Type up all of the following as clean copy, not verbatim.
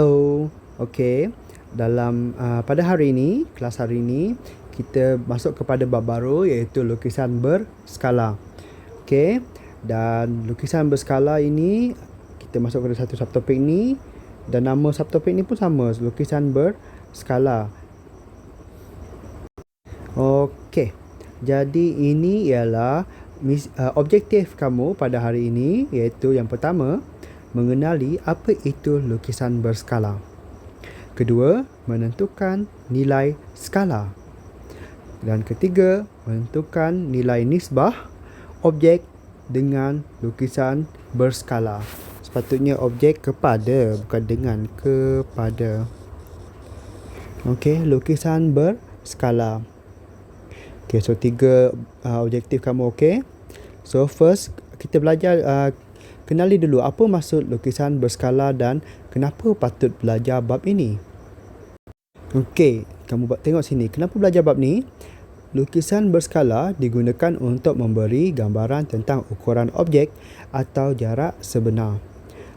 Hello, okey. Pada hari ini, kelas hari ini, kita masuk kepada bab baru iaitu lukisan berskala. Okey, dan lukisan berskala ini kita masuk kepada satu subtopik ni dan nama subtopik ni pun sama, lukisan berskala. Okey. Jadi ini ialah objektif kamu pada hari ini iaitu yang pertama, mengenali apa itu lukisan berskala. Kedua, menentukan nilai skala. Dan ketiga, menentukan nilai nisbah objek dengan lukisan berskala. Sepatutnya objek kepada, bukan dengan, kepada. Okey, lukisan berskala. Okey, so tiga objektif kamu okey. So first, kita belajar kenali dulu apa maksud lukisan berskala dan kenapa patut belajar bab ini. Okey, kamu tengok sini. Kenapa belajar bab ni? Lukisan berskala digunakan untuk memberi gambaran tentang ukuran objek atau jarak sebenar.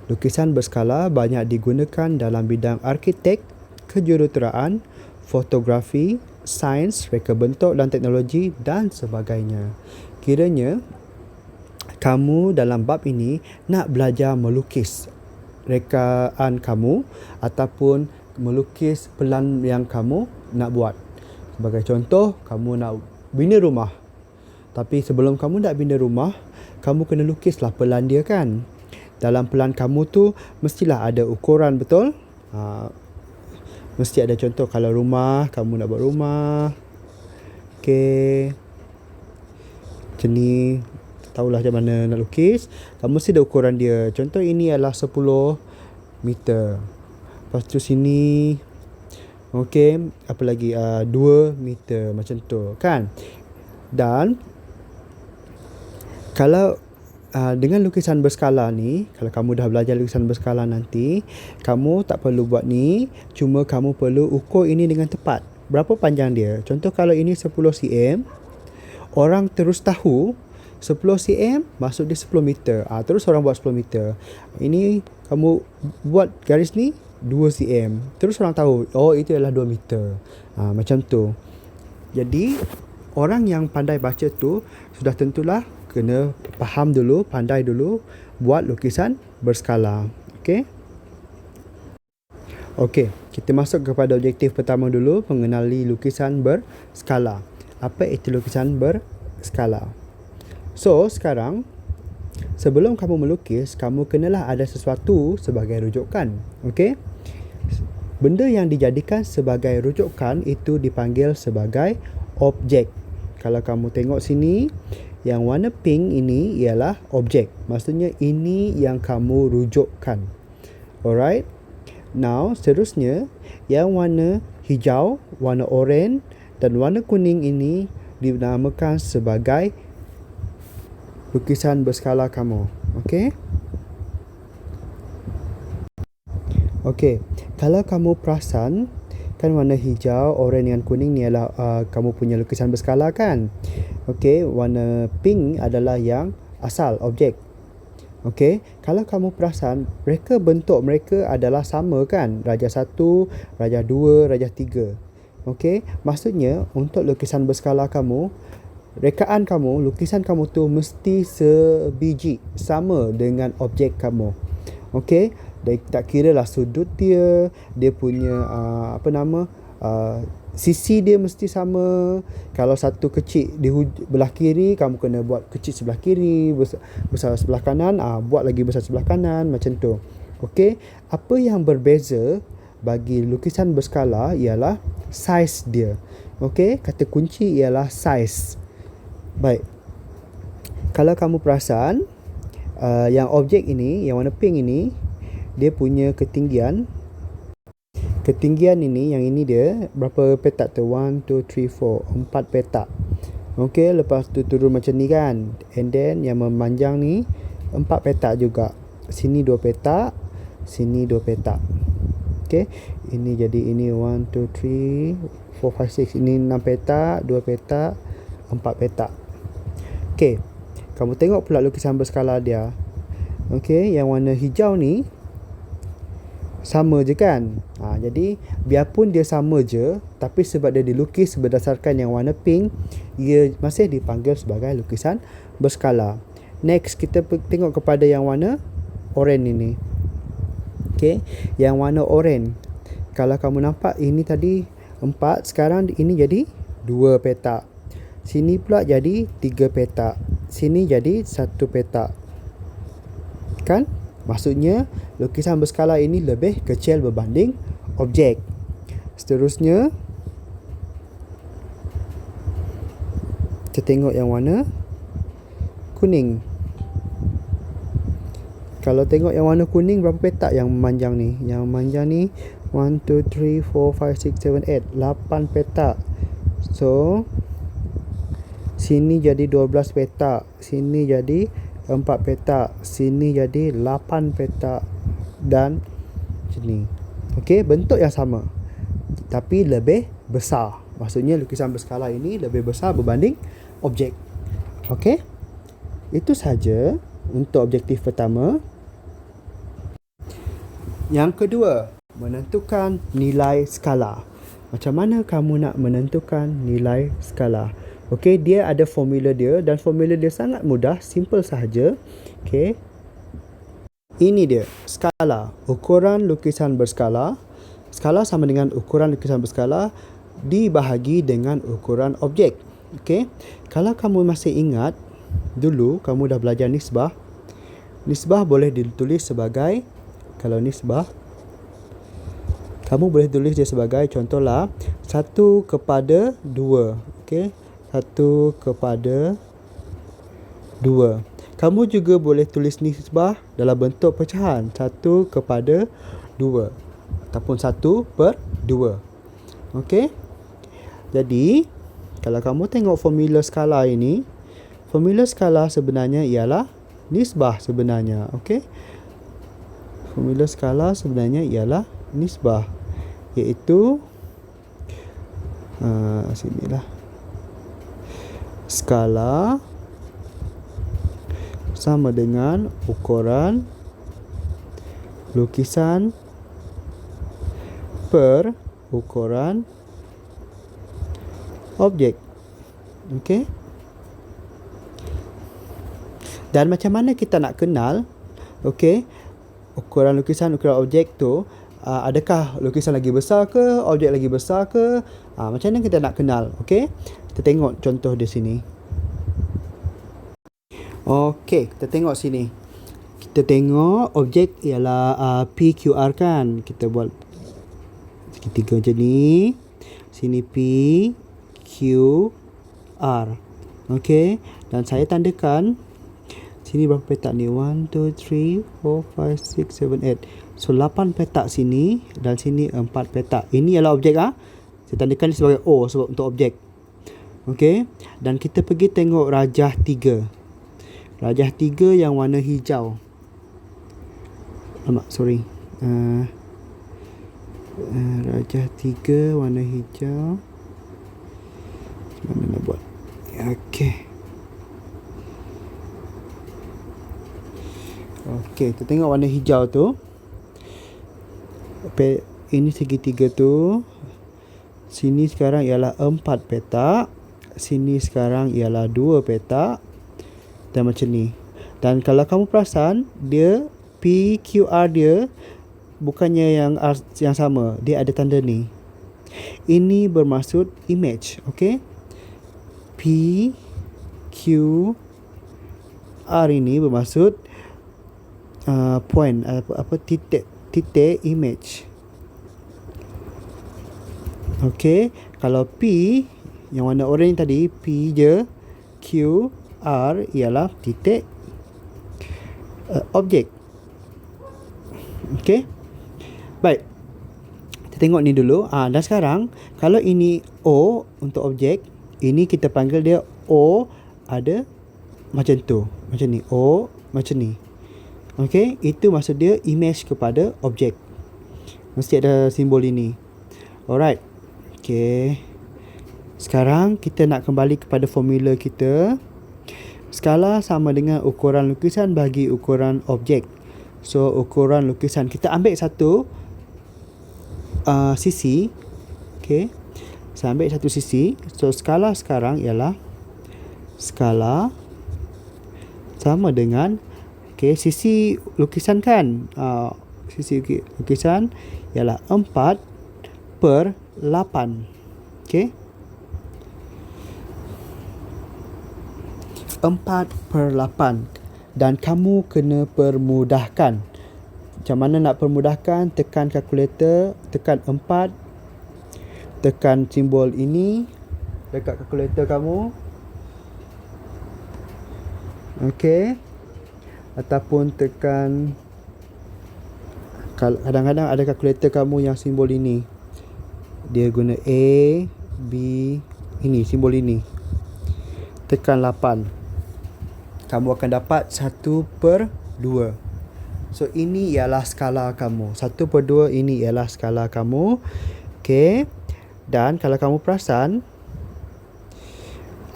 Lukisan berskala banyak digunakan dalam bidang arkitek, kejuruteraan, fotografi, sains, reka bentuk dan teknologi dan sebagainya. Kiranya kamu dalam bab ini nak belajar melukis rekaan kamu ataupun melukis pelan yang kamu nak buat. Sebagai contoh, kamu nak bina rumah. Tapi sebelum kamu nak bina rumah, kamu kena lukislah pelan dia kan. Dalam pelan kamu tu mestilah ada ukuran, betul? Mesti ada contoh kalau rumah, kamu nak buat rumah. Okey. Macam ni, tahulah macam mana nak lukis. Kamu mesti ada ukuran dia. Contoh ini adalah 10 meter. Lepas tu sini, okey, apa lagi? 2 meter macam tu kan. Dan kalau dengan lukisan berskala ni, kalau kamu dah belajar lukisan berskala nanti, kamu tak perlu buat ni, cuma kamu perlu ukur ini dengan tepat. Berapa panjang dia? Contoh kalau ini 10 cm, orang terus tahu 10 cm maksud dia 10 meter. Terus orang buat 10 meter. Ini kamu buat garis ni 2 cm. Terus orang tahu, oh itu adalah 2 meter. Macam tu. Jadi, orang yang pandai baca tu sudah tentulah kena faham dulu, pandai dulu buat lukisan berskala. Okey? Okey, kita masuk kepada objektif pertama dulu, mengenali lukisan berskala. Apa itu lukisan berskala? So, sekarang sebelum kamu melukis, kamu kenalah ada sesuatu sebagai rujukan. Okey? Benda yang dijadikan sebagai rujukan itu dipanggil sebagai objek. Kalau kamu tengok sini, yang warna pink ini ialah objek. Maksudnya ini yang kamu rujukkan. Alright? Now, seterusnya, yang warna hijau, warna oranye dan warna kuning ini dinamakan sebagai lukisan berskala kamu. Okey? Okey, kalau kamu perasan, kan warna hijau, oranye dan kuning ni adalah kamu punya lukisan berskala kan? Okey, warna pink adalah yang asal, objek. Okey, kalau kamu perasan, bentuk mereka adalah sama kan? Darjah 1, darjah 2, darjah 3. Okey, maksudnya untuk lukisan berskala kamu, rekaan kamu, lukisan kamu tu mesti sebiji, sama dengan objek kamu. Okey, tak kira lah sudut dia punya sisi dia mesti sama. Kalau satu kecil di belah kiri, kamu kena buat kecil sebelah kiri, besar sebelah kanan, buat lagi besar sebelah kanan, macam tu. Okey, apa yang berbeza bagi lukisan berskala ialah saiz dia. Okey, kata kunci ialah saiz. Baik. Kalau kamu perasan, yang objek ini, yang warna pink ini, dia punya ketinggian ini, yang ini dia berapa petak tu? 1, 2, 3, 4 petak. Okey, lepas tu turun macam ni kan. And then yang memanjang ni 4 petak juga. Sini 2 petak, sini 2 petak. Okey, ini jadi ini 1, 2, 3, 4, 5, 6. Ini 6 petak, 2 petak, 4 petak. Okey, kamu tengok pula lukisan berskala dia. Okey, yang warna hijau ni sama je kan. Jadi biarpun dia sama je, tapi sebab dia dilukis berdasarkan yang warna pink, ia masih dipanggil sebagai lukisan berskala. Next, kita tengok kepada yang warna oranye ini. Okay, yang warna oranye, kalau kamu nampak ini tadi 4, sekarang ini jadi 2 petak. Sini pula jadi 3 petak. Sini jadi 1 petak. Kan? Maksudnya lukisan berskala ini lebih kecil berbanding objek. Seterusnya, kita tengok yang warna kuning. Kalau tengok yang warna kuning, berapa petak yang memanjang ni? Yang memanjang ni 1, 2, 3, 4, 5, 6, 7, 8 petak. So sini jadi 12 petak, sini jadi 4 petak, sini jadi 8 petak, dan sini. Okey, bentuk yang sama tapi lebih besar. Maksudnya lukisan berskala ini lebih besar berbanding objek. Okey, itu sahaja untuk objektif pertama. Yang kedua, menentukan nilai skala. Macam mana kamu nak menentukan nilai skala? Okey, dia ada formula dia, dan formula dia sangat mudah, simple sahaja. Okey. Ini dia, skala, ukuran lukisan berskala. Skala sama dengan ukuran lukisan berskala dibahagi dengan ukuran objek. Okey. Kalau kamu masih ingat, dulu kamu dah belajar nisbah. Nisbah boleh ditulis sebagai, kalau nisbah, kamu boleh tulis dia sebagai, contohlah 1 kepada 2. Okey. 1 kepada 2. Kamu juga boleh tulis nisbah dalam bentuk pecahan, 1 kepada 2 ataupun 1/2. Okey. Jadi, kalau kamu tengok formula skala ini, formula skala sebenarnya ialah nisbah sebenarnya. Okey. Formula skala sebenarnya ialah nisbah, iaitu sinilah. Skala sama dengan ukuran lukisan per ukuran objek. Okey. Dan macam mana kita nak kenal, okey, ukuran lukisan, ukuran objek tu, adakah lukisan lagi besar ke, objek lagi besar ke? Macam mana kita nak kenal? Okey. Kita tengok contoh di sini. Okey, kita tengok sini. Kita tengok objek ialah PQR kan. Kita buat segitiga macam ni. Sini P, Q, R. Okey, dan saya tandakan sini berapa petak ni? 1, 2, 3, 4, 5, 6, 7, 8. So 8 petak sini, dan sini 4 petak. Ini ialah objek. Saya tandakan ni sebagai O sebab untuk objek. Okey, dan kita pergi tengok rajah 3. Rajah 3 yang warna hijau. Sorry. Rajah 3 warna hijau. Macam mana nak buat? Okey. Okey, kita tengok warna hijau tu. Ini segitiga tu. Sini sekarang ialah 4 petak. Sini sekarang ialah 2 petak. Dan macam ni. Dan kalau kamu perasan, dia PQR dia bukannya yang sama. Dia ada tanda ni. Ini bermaksud image. Okey. PQR ini bermaksud point, titik image. Okey, kalau P yang warna oranye tadi, P je, Q, R ialah titik objek. Okey. Baik. Kita tengok ni dulu. Dan sekarang kalau ini O untuk objek, ini kita panggil dia O ada macam tu. Macam ni. O macam ni. Okey, itu maksud dia image kepada objek. Mesti ada simbol ini. Alright. Okey. Sekarang kita nak kembali kepada formula kita. Skala sama dengan ukuran lukisan bagi ukuran objek. So ukuran lukisan, kita ambil satu sisi. Okey. Saya ambil satu sisi. So skala sekarang ialah skala sama dengan sisi lukisan kan. Sisi lukisan ialah 4/8. Okey. 4/8. Dan kamu kena permudahkan. Macam mana nak permudahkan? Tekan kalkulator, tekan 4, tekan simbol ini dekat kalkulator kamu. Okey. Ataupun tekan, kadang-kadang ada kalkulator kamu yang simbol ini. Dia guna A, B, ini simbol ini. Tekan 8. Kamu akan dapat 1/2. So ini ialah skala kamu. 1/2 ini ialah skala kamu. Okey. Dan kalau kamu perasan,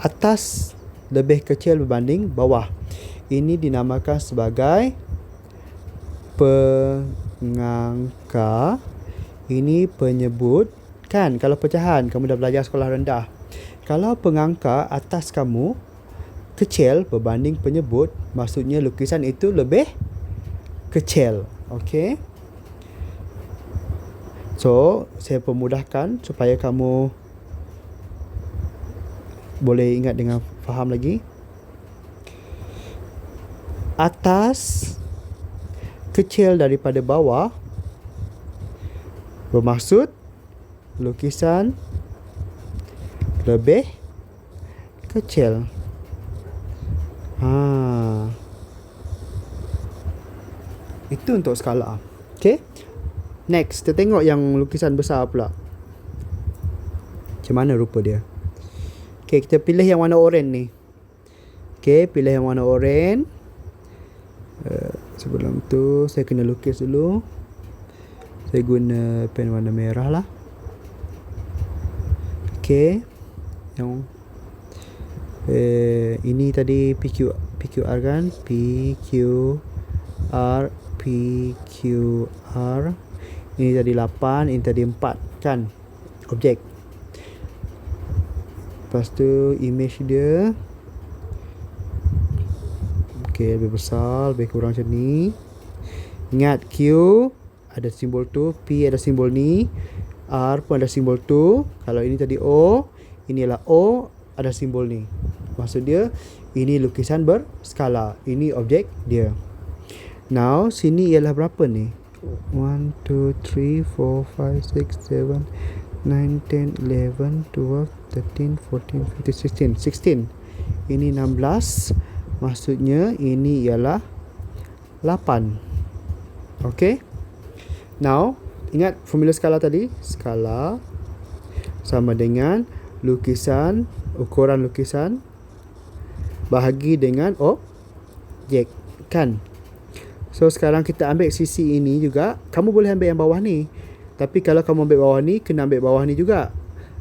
atas lebih kecil berbanding bawah. Ini dinamakan sebagai pengangka. Ini penyebut. Kan kalau pecahan kamu dah belajar sekolah rendah. Kalau pengangka atas kamu kecil berbanding penyebut, maksudnya lukisan itu lebih kecil. Okey. So, saya permudahkan supaya kamu boleh ingat dengan faham lagi. Atas kecil daripada bawah bermaksud lukisan lebih kecil. Itu untuk skala. Okey. Next, kita tengok yang lukisan besar pula. Macam mana rupa dia? Okey, kita pilih yang warna oranye ni. Okey, pilih yang warna oranye. Sebelum tu saya kena lukis dulu. Saya guna pen warna merah lah. Okey. Yang ini tadi PQR kan? PQR. Ini tadi 8, ini tadi 4 kan? Objek. Lepas tu image dia. Okey, lebih besar, lebih kurang macam ni. Ingat Q ada simbol tu, P ada simbol ni, R pun ada simbol tu. Kalau ini tadi O, ini adalah O, ada simbol ni. Maksud dia ini lukisan berskala. Ini objek dia. Now sini ialah berapa ni? 1, 2, 3, 4, 5, 6, 7, 9, 10, 11, 12, 13, 14, 15, 16. Ini 16. Maksudnya ini ialah 8. Okey. Now ingat formula skala tadi. Skala sama dengan lukisan, ukuran lukisan bahagi dengan objek kan. So sekarang kita ambil sisi ini juga. Kamu boleh ambil yang bawah ni, tapi kalau kamu ambil bawah ni, kena ambil bawah ni juga.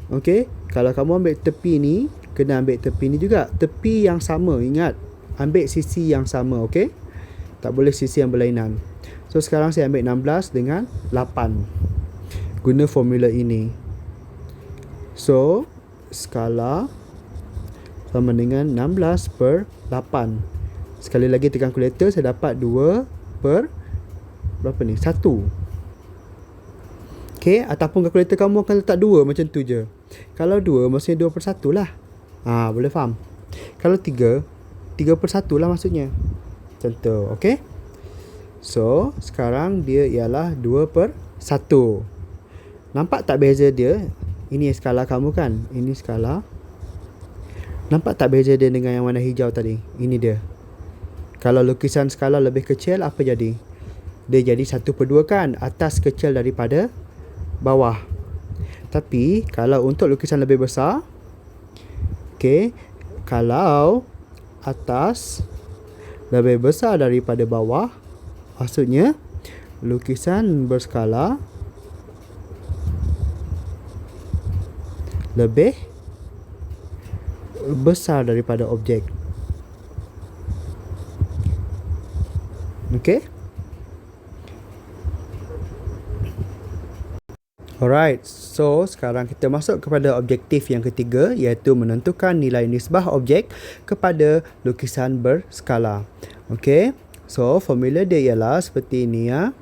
Okey. Kalau kamu ambil tepi ni, kena ambil tepi ni juga. Tepi yang sama, ingat. Ambil sisi yang sama, okey. Tak boleh sisi yang berlainan. So sekarang saya ambil 16 dengan 8. Guna formula ini. So skala sama dengan 16/8. Sekali lagi tekan kalkulator, saya dapat 2 per berapa ni? 1. Okey, ataupun kalkulator kamu akan letak 2 macam tu je. Kalau 2 maksudnya 2/1 lah. Boleh faham? Kalau 3, 3/1 lah maksudnya. Macam tu, okey? So, sekarang dia ialah 2/1. Nampak tak beza dia? Ini skala kamu kan? Ini skala. Nampak tak beza dia dengan yang warna hijau tadi? Ini dia. Kalau lukisan skala lebih kecil, apa jadi? Dia jadi 1/2 kan? Atas kecil daripada bawah. Tapi, kalau untuk lukisan lebih besar, okey, kalau atas lebih besar daripada bawah, maksudnya lukisan berskala lebih besar daripada objek. Okey? Alright, so sekarang kita masuk kepada objektif yang ketiga, iaitu menentukan nilai nisbah objek kepada lukisan berskala. Okey, so formula dia ialah seperti ini ya.